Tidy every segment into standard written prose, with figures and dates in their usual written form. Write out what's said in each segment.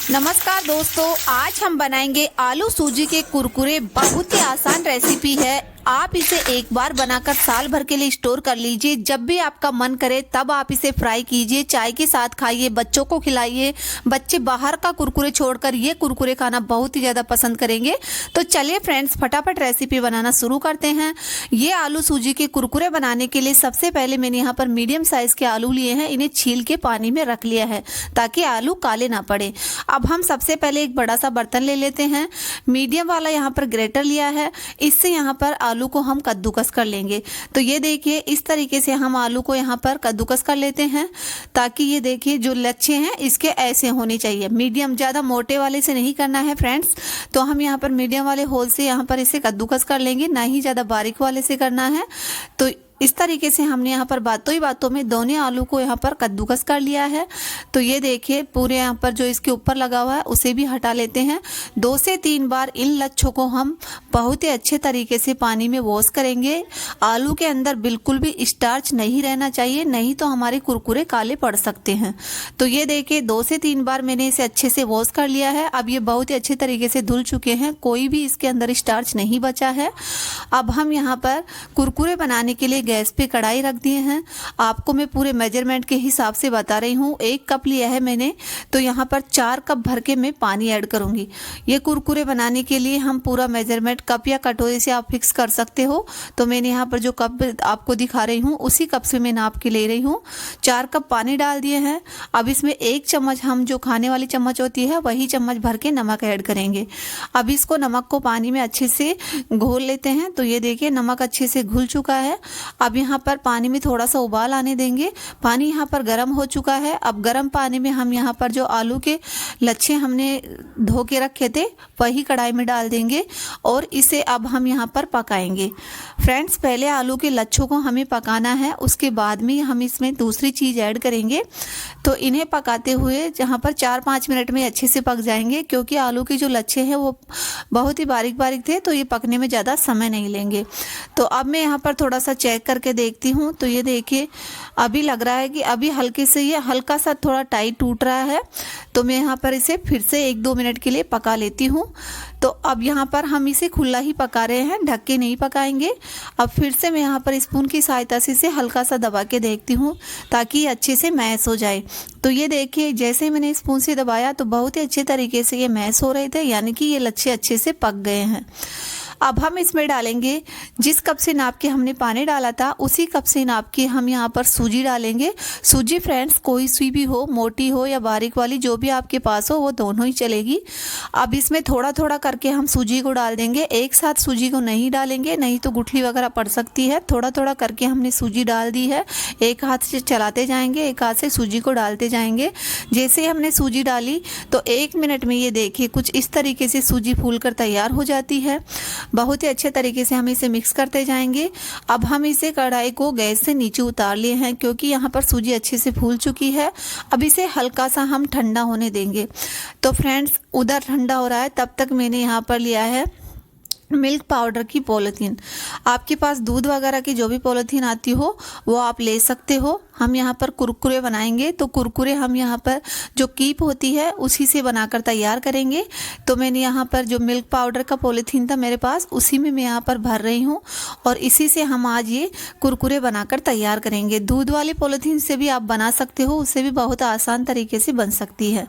नमस्कार दोस्तों, आज हम बनाएंगे आलू सूजी के कुरकुरे। बहुत ही आसान रेसिपी है। आप इसे एक बार बनाकर साल भर के लिए स्टोर कर लीजिए। जब भी आपका मन करे तब आप इसे फ्राई कीजिए, चाय के साथ खाइए, बच्चों को खिलाइए। बच्चे बाहर का कुरकुरे छोड़कर ये कुरकुरे खाना बहुत ही ज़्यादा पसंद करेंगे। तो चलिए फ्रेंड्स, फटाफट रेसिपी बनाना शुरू करते हैं। ये आलू सूजी के कुरकुरे बनाने के लिए सबसे पहले मैंने यहाँ पर मीडियम साइज़ के आलू लिए हैं। इन्हें छील के पानी में रख लिया है ताकि आलू काले ना पड़े। अब हम सबसे पहले एक बड़ा सा बर्तन ले लेते हैं। मीडियम वाला यहाँ पर ग्रेटर लिया है। इससे यहाँ पर आलू को हम कद्दूकस कर लेंगे। तो ये देखिए, इस तरीके से हम आलू को यहाँ पर कद्दूकस कर लेते हैं ताकि ये देखिए जो लच्छे हैं इसके ऐसे होने चाहिए। मीडियम, ज़्यादा मोटे वाले से नहीं करना है फ्रेंड्स। तो हम यहाँ पर मीडियम वाले होल से यहाँ पर इसे कद्दूकस कर लेंगे, ना ही ज़्यादा बारीक वाले से करना है। तो इस तरीके से हमने यहाँ पर बातों ही बातों में दोनों आलू को यहाँ पर कद्दूकस कर लिया है। तो ये देखिए, पूरे यहाँ पर जो इसके ऊपर लगा हुआ है उसे भी हटा लेते हैं। 2 से 3 बार इन लच्छों को हम बहुत ही अच्छे तरीके से पानी में वॉश करेंगे। आलू के अंदर बिल्कुल भी स्टार्च नहीं रहना चाहिए, नहीं तो हमारे कुरकुरे काले पड़ सकते हैं। तो ये देखिए, 2 से 3 बार मैंने इसे अच्छे से वॉश कर लिया है। अब ये बहुत ही अच्छे तरीके से धुल चुके हैं, कोई भी इसके अंदर स्टार्च नहीं बचा है। अब हम यहाँ पर कुरकुरे बनाने के लिए गैस पे कढ़ाई रख दिए हैं। आपको मैं पूरे मेजरमेंट के हिसाब से बता रही हूँ। 1 कप लिया है मैंने, तो यहाँ पर 4 कप भर के मैं पानी ऐड करूँगी। ये कुरकुरे बनाने के लिए हम पूरा मेजरमेंट कप या कटोरे से आप फिक्स कर सकते हो। तो मैंने यहाँ पर जो कप आपको दिखा रही हूँ उसी कप से मैं नाप के ले रही हूँ। 4 कप पानी डाल दिए हैं। अब इसमें 1 चम्मच, हम जो खाने वाली चम्मच होती है वही चम्मच भर के नमक ऐड करेंगे। अब इसको, नमक को पानी में अच्छे से घोल लेते हैं। तो ये देखिए, नमक अच्छे से घुल चुका है। अब यहाँ पर पानी में थोड़ा सा उबाल आने देंगे। पानी यहाँ पर गर्म हो चुका है। अब गर्म पानी में हम यहाँ पर जो आलू के लच्छे हमने धो के रखे थे वही कढ़ाई में डाल देंगे और इसे अब हम यहाँ पर पकाएंगे। फ्रेंड्स, पहले आलू के लच्छों को हमें पकाना है, उसके बाद में हम इसमें दूसरी चीज़ ऐड करेंगे। तो इन्हें पकाते हुए जहाँ पर 4-5 मिनट में अच्छे से पक जाएंगे, क्योंकि आलू के जो लच्छे हैं वो बहुत ही बारीक बारीक थे, तो ये पकने में ज़्यादा समय नहीं लेंगे। तो अब मैं यहाँ पर थोड़ा सा चेक करके देखती हूँ। तो ये देखिए, अभी लग रहा है कि अभी हल्के से ये हल्का सा थोड़ा टाइट टूट रहा है। तो मैं यहाँ पर इसे फिर से 1-2 मिनट के लिए पका लेती हूँ। तो अब यहाँ पर हम इसे खुला ही पका रहे हैं, ढक के नहीं पकाएंगे। अब फिर से मैं यहाँ पर स्पून की सहायता से इसे हल्का सा दबा के देखती हूँ ताकि अच्छे से मैश हो जाए। तो ये देखिए, जैसे ही मैंने स्पून से दबाया तो बहुत ही अच्छे तरीके से ये मैश हो रहे थे, यानी कि ये लच्छे अच्छे से पक गए हैं। अब हम इसमें डालेंगे, जिस कप से नाप के हमने पानी डाला था उसी कप से नाप के हम यहाँ पर सूजी डालेंगे। सूजी फ्रेंड्स कोई सी भी हो, मोटी हो या बारीक वाली, जो भी आपके पास हो वो दोनों ही चलेगी। अब इसमें थोड़ा थोड़ा करके हम सूजी को डाल देंगे। एक साथ सूजी को नहीं डालेंगे, नहीं तो गुठली वगैरह पड़ सकती है। थोड़ा थोड़ा करके हमने सूजी डाल दी है। एक हाथ से चलाते जाएंगे, एक हाथ से सूजी को डालते जाएंगे। जैसे हमने सूजी डाली तो 1 मिनट में ये देखिए कुछ इस तरीके से सूजी फूल कर तैयार हो जाती है। बहुत ही अच्छे तरीके से हम इसे मिक्स करते जाएंगे। अब हम इसे कढ़ाई को गैस से नीचे उतार लिए हैं, क्योंकि यहाँ पर सूजी अच्छे से फूल चुकी है। अब इसे हल्का सा हम ठंडा होने देंगे। तो फ्रेंड्स, उधर ठंडा हो रहा है, तब तक मैंने यहाँ पर लिया है मिल्क पाउडर की पॉलीथीन। आपके पास दूध वगैरह की जो भी पॉलीथीन आती हो वो आप ले सकते हो। हम यहाँ पर कुरकुरे बनाएंगे, तो कुरकुरे हम यहाँ पर जो कीप होती है उसी से बनाकर तैयार करेंगे। तो मैंने यहाँ पर जो मिल्क पाउडर का पॉलीथीन था मेरे पास, उसी में मैं यहाँ पर भर रही हूँ और इसी से हम आज ये कुरकुरे बनाकर तैयार करेंगे। दूध वाली पॉलीथीन से भी आप बना सकते हो, उससे भी बहुत आसान तरीके से बन सकती है।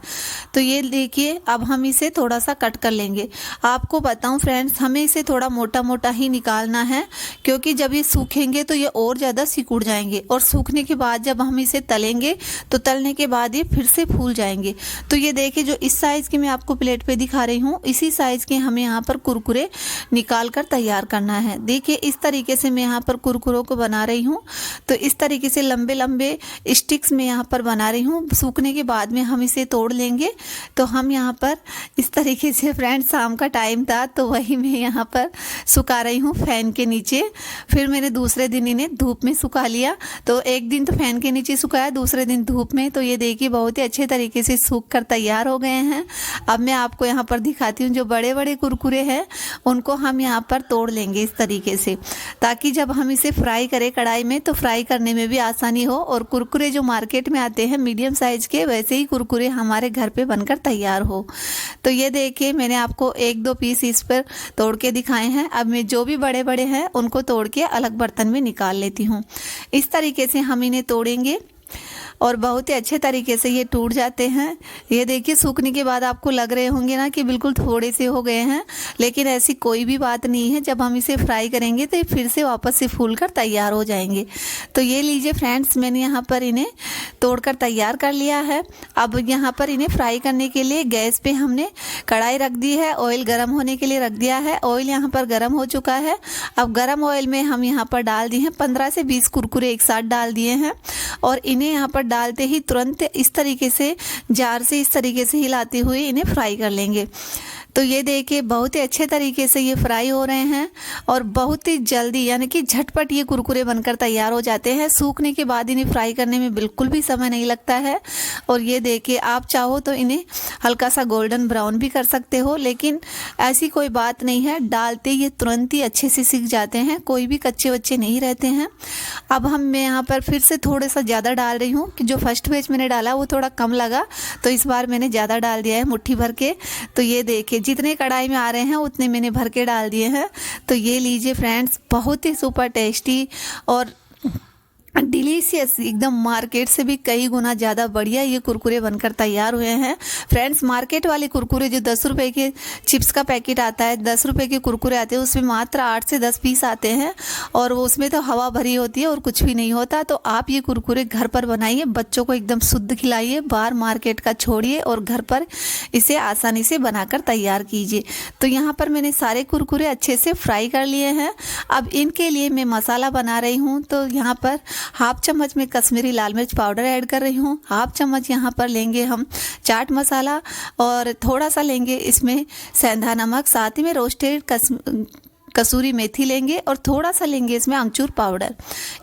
तो ये देखिए, अब हम इसे थोड़ा सा कट कर लेंगे। आपको बताऊँ फ्रेंड्स, हमें इसे थोड़ा मोटा मोटा ही निकालना है, क्योंकि जब ये सूखेंगे तो ये और ज़्यादा सिकुड़ जाएंगे और सूखने के बाद जब हम इसे तलेंगे तो तलने के बाद ये फिर से फूल जाएंगे। तो ये देखिए, जो इस साइज़ की मैं आपको प्लेट पे दिखा रही हूँ इसी साइज़ के हमें यहाँ पर कुरकुरे निकाल कर तैयार करना है। देखिए, इस तरीके से मैं यहाँ पर कुरकुरों को बना रही हूँ। तो इस तरीके से लंबे लंबे स्टिक्स में यहाँ पर बना रही हूँ। सूखने के बाद में हम इसे तोड़ लेंगे। तो हम यहाँ पर इस तरीके से, फ्रेंड्स शाम का टाइम था तो वही मैं यहाँ पर सुखा रही हूँ फैन के नीचे। फिर मैंने दूसरे दिन इन्हें धूप में सुखा लिया। तो एक दिन तो फैन फैन के नीचे सुखाया, दूसरे दिन धूप में। तो ये देखिए बहुत ही अच्छे तरीके से सूख कर तैयार हो गए हैं। अब मैं आपको यहाँ पर दिखाती हूँ, जो बड़े बड़े कुरकुरे हैं उनको हम यहाँ पर तोड़ लेंगे इस तरीके से, ताकि जब हम इसे फ्राई करें कढ़ाई में तो फ्राई करने में भी आसानी हो। और कुरकुरे जो मार्केट में आते हैं मीडियम साइज के, वैसे ही कुरकुरे हमारे घर पे बनकर तैयार हो। तो ये देखिए मैंने आपको 1-2 पीस इस पर तोड़ के दिखाए हैं। अब मैं जो भी बड़े बड़े हैं उनको तोड़ के अलग बर्तन में निकाल लेती हूँ। इस तरीके से हम इन्हें तोड़ेंगे और बहुत ही अच्छे तरीके से ये टूट जाते हैं। ये देखिए सूखने के बाद आपको लग रहे होंगे ना कि बिल्कुल थोड़े से हो गए हैं, लेकिन ऐसी कोई भी बात नहीं है। जब हम इसे फ्राई करेंगे तो ये फिर से वापस से फूल कर तैयार हो जाएंगे। तो ये लीजिए फ्रेंड्स, मैंने यहाँ पर इन्हें तोड़कर तैयार कर लिया है। अब यहाँ पर इन्हें फ्राई करने के लिए गैस पे हमने कढ़ाई रख दी है, ऑयल गर्म होने के लिए रख दिया है। ऑयल यहाँ पर गर्म हो चुका है। अब गर्म ऑयल में हम यहाँ पर डाल दिए हैं 15 से 20 कुरकुरे एक साथ डाल दिए हैं, और इन्हें यहाँ पर डालते ही तुरंत इस तरीके से जार से इस तरीके से हिलाते हुए इन्हें फ्राई कर लेंगे। तो ये देखिए बहुत ही अच्छे तरीके से ये फ्राई हो रहे हैं और बहुत ही जल्दी यानी कि झटपट ये कुरकुरे बनकर तैयार हो जाते हैं। सूखने के बाद इन्हें फ्राई करने में बिल्कुल भी समय नहीं लगता है। और ये देखिए आप चाहो तो इन्हें हल्का सा गोल्डन ब्राउन भी कर सकते हो, लेकिन ऐसी कोई बात नहीं है, डालते ये तुरंत ही अच्छे से सीख जाते हैं, कोई भी कच्चे बच्चे नहीं रहते हैं। अब मैं यहाँ पर फिर से थोड़ा सा ज़्यादा डाल रही हूँ कि जो फर्स्ट बैच मैंने डाला वो थोड़ा कम लगा, तो इस बार मैंने ज़्यादा डाल दिया है, मुट्ठी भर के। तो ये देखिए जितने कढ़ाई में आ रहे हैं उतने मैंने भर के डाल दिए हैं। तो ये लीजिए फ्रेंड्स, बहुत ही सुपर टेस्टी और डिलीशियस, एकदम मार्केट से भी कई गुना ज़्यादा बढ़िया ये कुरकुरे बनकर तैयार हुए हैं। फ्रेंड्स मार्केट वाले कुरकुरे जो 10 रुपये के चिप्स का पैकेट आता है, 10 रुपये के कुरकुरे आते हैं, उसमें मात्र 8 से 10 पीस आते हैं और वो उसमें तो हवा भरी होती है और कुछ भी नहीं होता। तो आप ये कुरकुरे घर पर बनाइए, बच्चों को एकदम शुद्ध खिलाइए, बाहर मार्केट का छोड़िए और घर पर इसे आसानी से बनाकर तैयार कीजिए। तो यहाँ पर मैंने सारे कुरकुरे अच्छे से फ्राई कर लिए हैं। अब इनके लिए मैं मसाला बना रही हूँ। तो यहाँ पर 1/2 चम्मच में कश्मीरी लाल मिर्च पाउडर ऐड कर रही हूँ। 1/2 चम्मच यहाँ पर लेंगे हम चाट मसाला और थोड़ा सा लेंगे इसमें सेंधा नमक, साथ ही में रोस्टेड कसूरी मेथी लेंगे और थोड़ा सा लेंगे इसमें अमचूर पाउडर।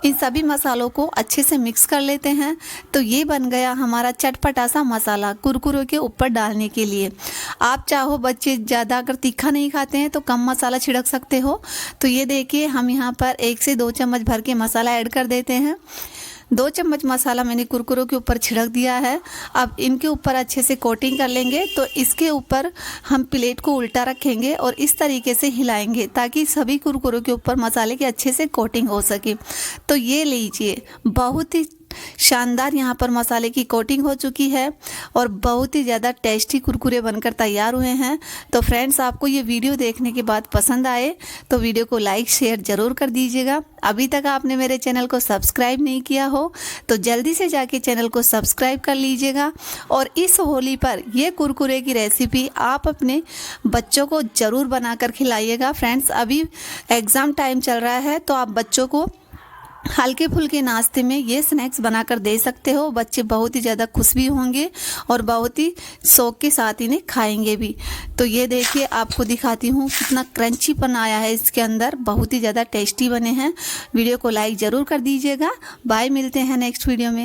इन सभी मसालों को अच्छे से मिक्स कर लेते हैं। तो ये बन गया हमारा चटपटा सा मसाला कुरकुरे के ऊपर डालने के लिए। आप चाहो बच्चे ज़्यादा अगर तीखा नहीं खाते हैं तो कम मसाला छिड़क सकते हो। तो ये देखिए हम यहाँ पर 1 से 2 चम्मच भर के मसाला ऐड कर देते हैं। 2 चम्मच मसाला मैंने कुरकुरों के ऊपर छिड़क दिया है। अब इनके ऊपर अच्छे से कोटिंग कर लेंगे। तो इसके ऊपर हम प्लेट को उल्टा रखेंगे और इस तरीके से हिलाएंगे ताकि सभी कुरकुरों के ऊपर मसाले की अच्छे से कोटिंग हो सके। तो ये लीजिए बहुत ही शानदार यहाँ पर मसाले की कोटिंग हो चुकी है और बहुत ही ज़्यादा टेस्टी कुरकुरे बनकर तैयार हुए हैं। तो फ्रेंड्स आपको ये वीडियो देखने के बाद पसंद आए तो वीडियो को लाइक शेयर ज़रूर कर दीजिएगा। अभी तक आपने मेरे चैनल को सब्सक्राइब नहीं किया हो तो जल्दी से जाके चैनल को सब्सक्राइब कर लीजिएगा। और इस होली पर ये कुरकुरे की रेसिपी आप अपने बच्चों को ज़रूर बनाकर खिलाइएगा। फ्रेंड्स अभी एग्ज़ाम टाइम चल रहा है तो आप बच्चों को हल्के फुल्के नाश्ते में ये स्नैक्स बनाकर दे सकते हो। बच्चे बहुत ही ज़्यादा खुश भी होंगे और बहुत ही शौक के साथ इन्हें खाएंगे भी। तो ये देखिए आपको दिखाती हूँ कितना क्रंचीपन आया है इसके अंदर, बहुत ही ज़्यादा टेस्टी बने हैं। वीडियो को लाइक ज़रूर कर दीजिएगा। बाय, मिलते हैं नेक्स्ट वीडियो में।